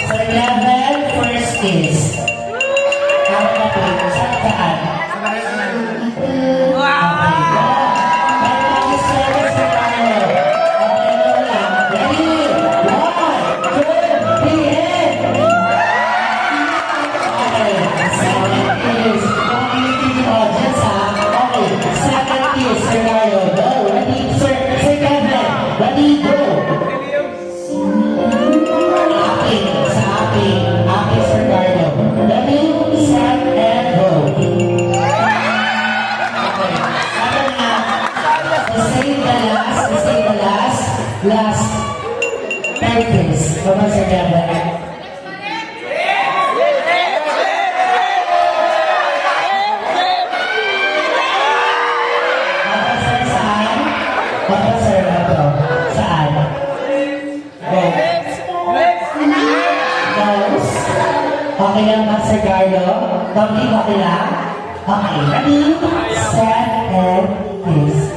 Sir Level, first kiss. Ako na po, saan? Last practice. Come on, Sir Gavin. Saan? Go. Nose. Okay lang ba, Sir Carlo? Complete okay lang? Okay. Ready, set, and kiss.